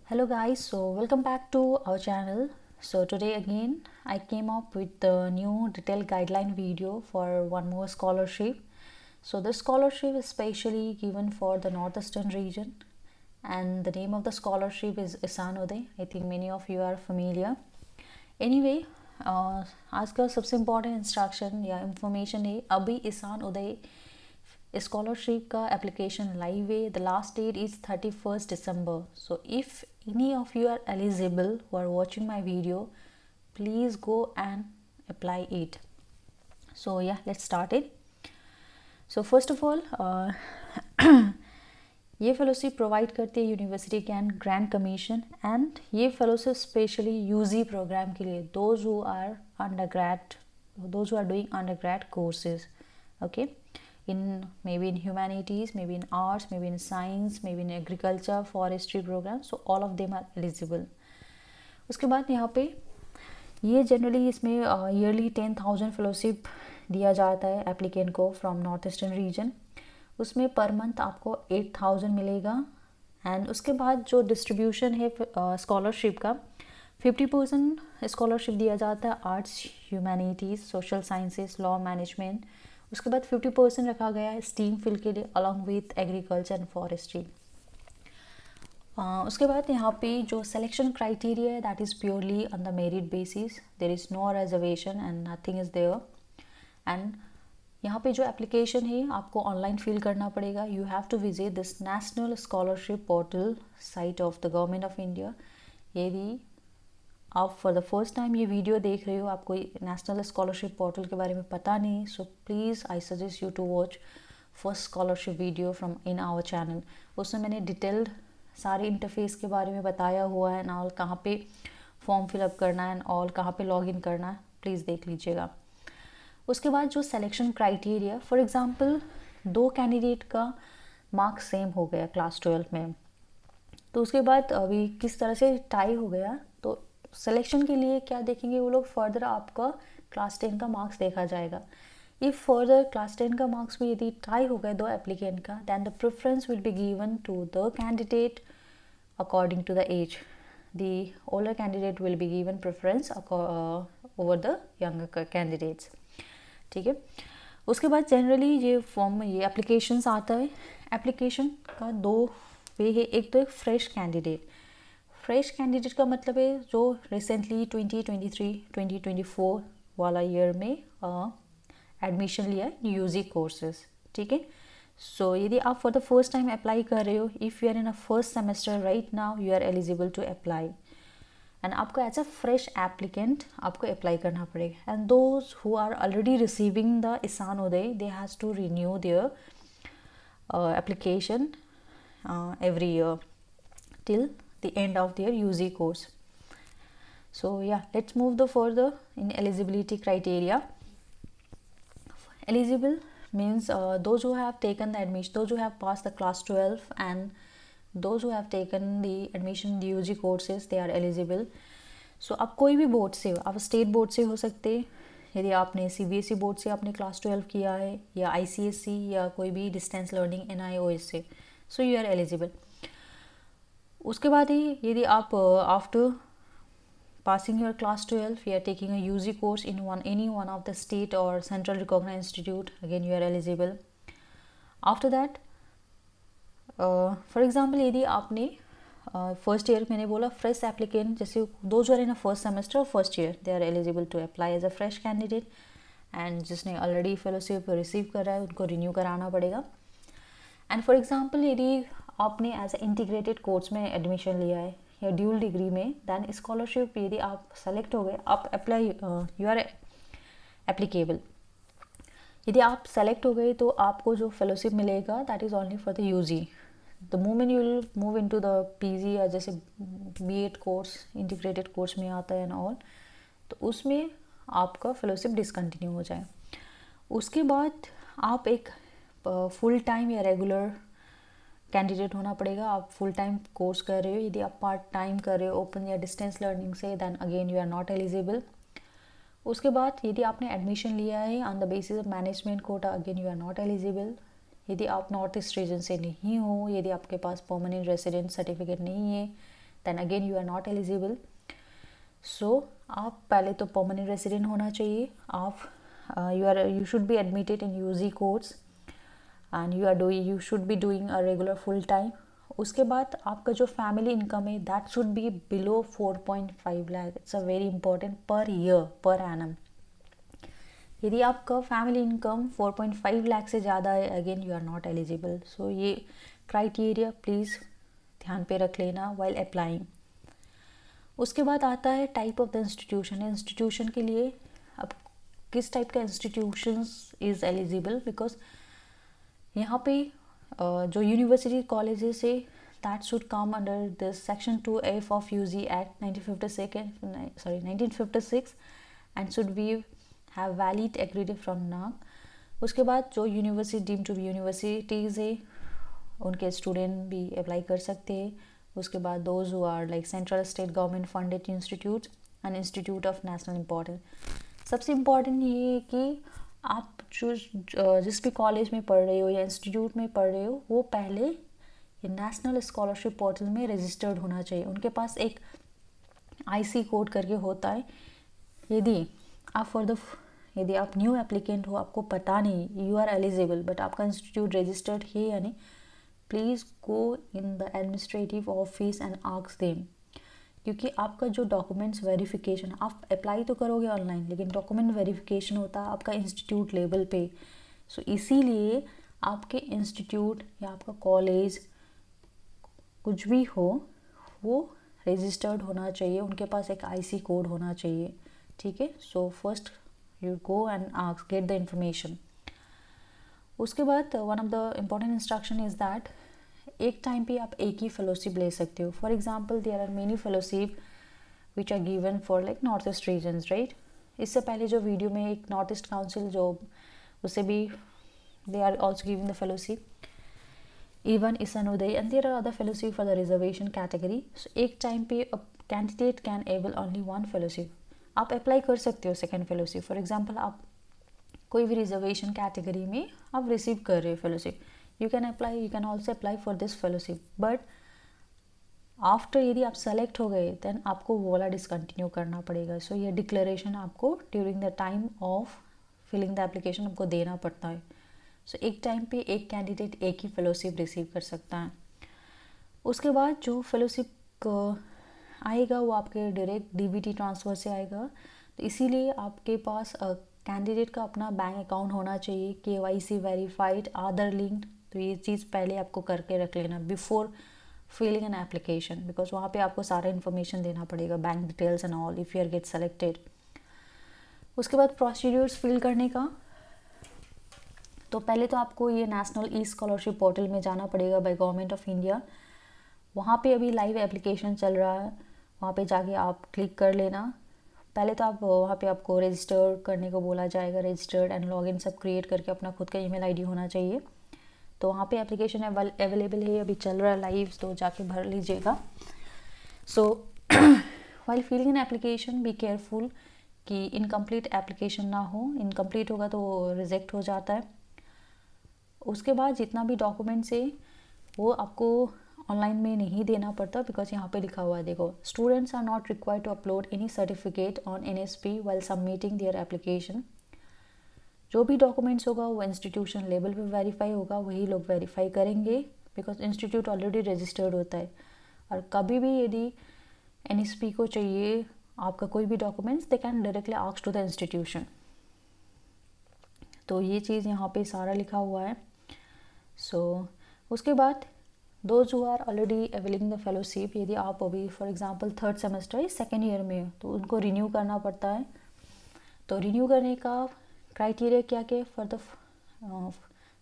Hello guys, so welcome back to our channel. So today again I came up with the new detailed guideline video for one more scholarship. So this scholarship is specially given for the northeastern region and the name of the scholarship is Isan Uday. I think many of you are familiar. Anyway, आज का सबसे important instruction या information है अभी Ishan Uday scholarship का application live है. The last date is 31st December. So if any of you are eligible who are watching my video, please go and apply it. So yeah, let's start it. So first of all, ये fellowship provide करती है university can grant commission and ये fellowship specially UG programme के लिए those who are undergrad, those who are doing undergrad courses. Okay, in maybe in humanities, maybe in arts, maybe in science, maybe in agriculture, forestry program, so all of them are eligible. उसके बाद यहाँ पे ये generally इसमें yearly 10,000 fellowship दिया जाता है applicant को फ्रॉम नॉर्थ ईस्टर्न रीजन. उसमें पर मंथ आपको 8,000 मिलेगा. एंड उसके बाद जो डिस्ट्रीब्यूशन है स्कॉलरशिप का 50% स्कॉलरशिप दिया जाता है arts, humanities, social sciences, law, management. उसके बाद 50% रखा गया है स्टीम फील्ड के लिए along with agriculture and forestry. उसके बाद यहाँ पे जो सिलेक्शन क्राइटेरिया है that is purely on the merit basis. There is no reservation and nothing is there. And यहाँ पे जो एप्लीकेशन है आपको ऑनलाइन फिल करना पड़ेगा. You have to visit this national scholarship portal site of the government of India. यदि आप for the first time ये वीडियो देख रहे हो, आपको नेशनल स्कॉलरशिप पोर्टल के बारे में पता नहीं, so please I suggest you to watch first scholarship video from in our channel. उसमें मैंने डिटेल्ड सारे इंटरफेस के बारे में बताया हुआ है एंड ऑल, कहाँ पे फॉर्म फिलअप करना है एंड ऑल, कहाँ पे लॉगिन करना है, प्लीज़ देख लीजिएगा. उसके बाद जो selection criteria, for example 2 candidate का मार्क्स सेम हो गया क्लास 12 में, तो उसके बाद अभी किस तरह से टाई हो गया, तो सिलेक्शन के लिए क्या देखेंगे वो लोग, फर्दर आपका क्लास 10 का मार्क्स देखा जाएगा. इफ़ फर्दर क्लास 10 का मार्क्स भी यदि टाई हो गए 2 एप्लीकेंट का, then the preference will be given to the candidate according to the age. The older candidate will be given preference over the younger candidates. ठीक है. उसके बाद जनरली ये फॉर्म में ये एप्लीकेशंस आता है. एप्लीकेशन का 2 वे है. एक तो एक फ्रेश कैंडिडेट. फ्रेश कैंडिडेट का मतलब है जो रिसेंटली 2023-2024 वाला ईयर में एडमिशन लिया है यूजी कोर्सेज. ठीक है. सो यदि आप for the first time apply कर रहे हो, if you are in a first semester right now, you are eligible to apply and आपको एज अ फ्रेश एप्लीकेंट आपको अप्लाई करना पड़ेगा. And those who are already receiving the Ishan Uday, they has to renew their application every year till the end of their UG course. So yeah, let's move the further in eligibility criteria. Eligible means those who have taken the admission, those who have passed the class 12 and those who have taken the admission in the UG courses, they are eligible. So आप कोई भी board से हो, आप state board से हो सकते हैं, यदि आपने CBSE बोर्ड से आपने क्लास 12 किया है, या ICSE या कोई भी डिस्टेंस लर्निंग NIOS से, सो यू आर एलिजिबल. उसके बाद ही यदि आप after passing your class 12 you are taking a UG course in any one of the state or central recognized institute, again you are eligible. After that for example यदि आपने first year, मैंने बोला fresh applicant, जैसे those are in a first semester और first year, they are eligible to apply as a fresh candidate. And जिसने already fellowship receive करा है उनको रिन्यू कराना पड़ेगा. एंड फॉर एग्जाम्पल यदि आपने एज ए इंटीग्रेटेड कोर्स में एडमिशन लिया है या ड्यूल डिग्री में, दैन स्कॉलरशिप यदि आप सेलेक्ट हो गए, आप अप्लाई, यू आर एप्लीकेबल. यदि आप सेलेक्ट हो गए तो आपको जो फेलोशिप मिलेगा that is only for the UG. The moment you will move into the PG या जैसे बीएड कोर्स इंटीग्रेटेड कोर्स में आता है एंड ऑल, तो उसमें आपका फेलोशिप डिसकंटिन्यू हो जाए. उसके बाद आप एक फुल टाइम या रेगुलर कैंडिडेट होना पड़ेगा. आप फुल टाइम कोर्स कर रहे हो, यदि आप पार्ट टाइम कर रहे हो ओपन या डिस्टेंस लर्निंग से, then again you are not eligible. उसके बाद यदि आपने एडमिशन लिया है on the basis of management quota, again you are not eligible. यदि आप नॉर्थ ईस्ट रीजन से नहीं हो, यदि आपके पास परमानेंट रेसिडेंट सर्टिफिकेट नहीं है, then again you are not eligible. So आप पहले तो परमानेंट रेसिडेंट होना चाहिए. आप you should be admitted in UG course and you should be doing a regular full time. उसके बाद आपका जो फैमिली इनकम है that should be below 4.5 lakh. It's a very important per year per annum. यदि आपका फैमिली इनकम 4.5 लाख से ज़्यादा है again you are not eligible. So ये क्राइटेरिया प्लीज़ ध्यान पे रख लेना वाइल अप्लाइंग. उसके बाद आता है type of the institution. Institution के लिए अब किस टाइप का इंस्टीट्यूशंस इज़ एलिजिबल, बिकॉज यहाँ पे जो यूनिवर्सिटी कॉलेजेस है that should come under this section 2F of UG act 1956 and should be have valid agreed from NAAC. उसके बाद जो university deem to be universities है उनके स्टूडेंट भी अप्लाई कर सकते हैं. उसके बाद those who are like central state government funded institute and institute of national importance. सबसे इम्पॉर्टेंट ये है कि आप जिस भी कॉलेज में पढ़ रहे हो या इंस्टीट्यूट में पढ़ रहे हो वो पहले ये नेशनल स्कॉलरशिप पोर्टल में रजिस्टर्ड होना चाहिए. उनके पास एक IC कोड करके होता है. यदि आप न्यू एप्लीकेंट हो, आपको पता नहीं यू आर एलिजिबल बट आपका इंस्टीट्यूट रजिस्टर्ड है या नहीं, please go in the administrative office and ask them. क्योंकि आपका जो डॉक्यूमेंट्स वेरिफिकेशन, आप अप्लाई तो करोगे ऑनलाइन लेकिन डॉक्यूमेंट वेरिफिकेशन होता है आपका इंस्टीट्यूट लेवल पे. सो इसीलिए आपके इंस्टीट्यूट या आपका कॉलेज कुछ भी हो वो रजिस्टर्ड होना चाहिए. उनके पास एक IC कोड होना चाहिए. ठीक है. So first you go and ask, get the information. उसके बाद one of the important instruction is that एक टाइम पे आप एक ही फेलोशिप ले सकते हो. For example there are many fellowship which are given for like north east regions, right. इससे पहले जो वीडियो में एक नॉर्थ ईस्ट काउंसिल जो उससे भी they are also giving the fellowship, even Ishanuday and there are other fellowship for the reservation category. So एक time पे a candidate can able only one fellowship. आप अप्लाई कर सकते हो सेकेंड फेलोशिप. फॉर एग्जाम्पल आप कोई भी रिजर्वेशन कैटेगरी में आप रिसीव कर रहे हो fellowship, you can also apply for this fellowship, but after यदि आप सेलेक्ट हो गए देन आपको वो वाला डिसकंटिन्यू करना पड़ेगा. सो ये डिक्लेरेशन आपको during the time of filling the application आपको देना पड़ता है. सो एक टाइम पे एक कैंडिडेट एक ही फेलोशिप रिसीव कर सकता है. उसके बाद जो फेलोशिप आएगा वो आपके डायरेक्ट DBT ट्रांसफ़र से आएगा. तो इसीलिए आपके पास कैंडिडेट का अपना बैंक अकाउंट होना चाहिए, KYC वेरीफाइड, आधार लिंक्ड. तो ये चीज़ पहले आपको करके रख लेना before filling an application, because वहाँ पे आपको सारा इन्फॉर्मेशन देना पड़ेगा, bank details and all if you are get selected. उसके बाद प्रोसीड्यूर्स फिल करने का, तो पहले तो आपको ये नेशनल ई स्कॉलरशिप पोर्टल में जाना पड़ेगा बाय गवर्नमेंट ऑफ इंडिया. वहाँ पे अभी लाइव एप्लीकेशन चल रहा है, वहाँ पे जाके आप क्लिक कर लेना. पहले तो आप वहाँ पे आपको रजिस्टर करने को बोला जाएगा, रजिस्टर्ड एंड लॉगिन सब क्रिएट करके अपना खुद का ईमेल ID होना चाहिए. तो वहाँ पे एप्लीकेशन अवेलेबल है, अभी चल रहा है लाइव, तो जाके भर लीजिएगा. So while filling an application be careful कि इनकम्प्लीट एप्लीकेशन ना हो. इनकम्प्लीट होगा तो रिजेक्ट हो जाता है. उसके बाद जितना भी डॉक्यूमेंट्स है वो आपको ऑनलाइन में नहीं देना पड़ता, बिकॉज यहाँ पे लिखा हुआ है, देखो, students are not required to upload any certificate on NSP while submitting their application. जो भी डॉक्यूमेंट्स होगा वो इंस्टीट्यूशन लेवल पे वेरीफाई होगा, वही लोग वेरीफाई करेंगे, बिकॉज इंस्टीट्यूट ऑलरेडी रजिस्टर्ड होता है. और कभी भी यदि NSP को चाहिए आपका कोई भी documents, they can directly ask to the institution. तो ये चीज़ यहाँ पे सारा लिखा हुआ है. सो उसके बाद those who are already availing the fellowship, यदि आप अभी फॉर एग्जांपल थर्ड सेमेस्टर या सेकेंड ईयर में हो तो उनको रिन्यू करना पड़ता है. तो रिन्यू करने का क्राइटेरिया क्या क्या फॉर द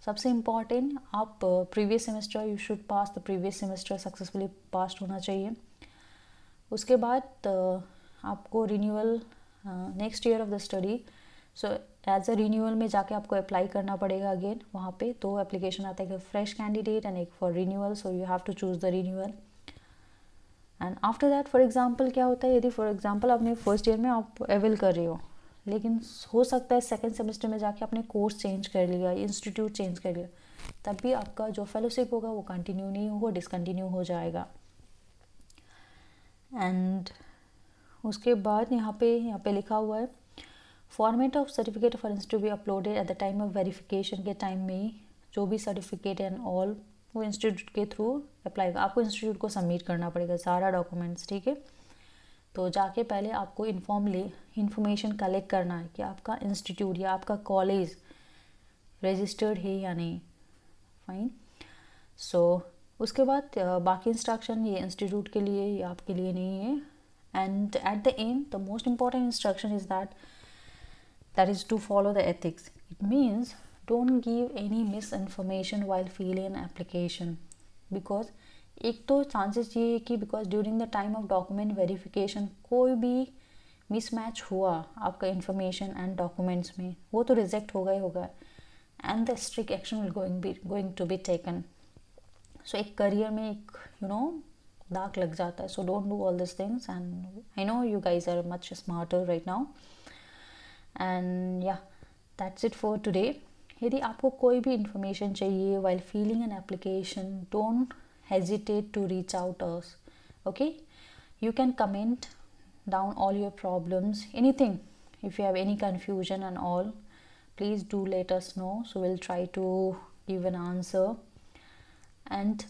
सबसे इम्पॉर्टेंट, आप previous semester you should pass the previous semester successfully pass होना चाहिए. उसके बाद आपको renewal next year of the study. So as a renewal में जाके आपको अप्लाई करना पड़ेगा अगेन. वहाँ पे 2 एप्लीकेशन आता है, एक फ्रेश कैंडिडेट एंड एक for renewal. So you have to choose the renewal. And after that for example क्या होता है, यदि फॉर एग्जांपल अपने फर्स्ट ईयर में आप अवेल कर रहे हो, लेकिन हो सकता है सेकेंड सेमेस्टर में जाके आपने कोर्स चेंज कर लिया, इंस्टीट्यूट चेंज कर लिया, तब भी आपका जो फेलोशिप होगा वो कंटिन्यू नहीं होगा, डिसकंटिन्यू हो जाएगा. एंड उसके बाद यहाँ पे लिखा हुआ है format of certificate for institute be uploaded at the time of verification के टाइम में ही जो भी सर्टिफिकेट एंड ऑल वो इंस्टीट्यूट के थ्रू अप्लाई, आपको इंस्टीट्यूट को सबमिट करना पड़ेगा सारा डॉक्यूमेंट्स, ठीक है। तो जाके पहले आपको इन्फॉर्मेशन कलेक्ट करना है कि आपका इंस्टीट्यूट या आपका कॉलेज रजिस्टर्ड है या नहीं, फाइन। सो उसके बाद बाकी इंस्ट्रक्शन ये इंस्टीट्यूट के लिए या आपके लिए नहीं है। And at the end the most important instruction is that is to follow the ethics. It means don't give any misinformation while filling an application, because एक तो चांसेस ये है कि because during the time of document verification कोई भी mismatch हुआ आपका information and documents में, वो तो रिजेक्ट होगा ही होगा, and the strict action will going to be taken. So एक करियर में एक दाग लग जाता है। So don't do all this things, and I know you guys are much smarter right now. And yeah that's it for today. यदि आपको कोई भी इंफॉर्मेशन चाहिए while filling an application, don't hesitate to reach out us, okay? You can comment down all your problems, anything. If you have any confusion and all, please do let us know, so we'll try to give an answer. And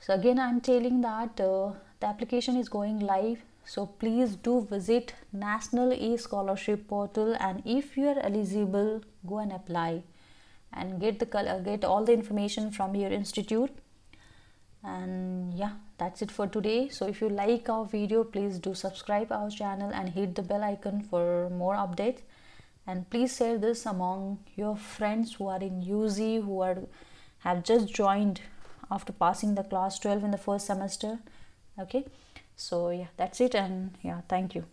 so again I'm telling that the application is going live, so please do visit National e-Scholarship portal, and if you are eligible, go and apply and get all the information from your institute. And yeah, that's it for today. So if you like our video, please do subscribe our channel and hit the bell icon for more updates, and please share this among your friends who are in UZ, who have just joined after passing the class 12 in the first semester, okay? So yeah, that's it, and yeah, thank you.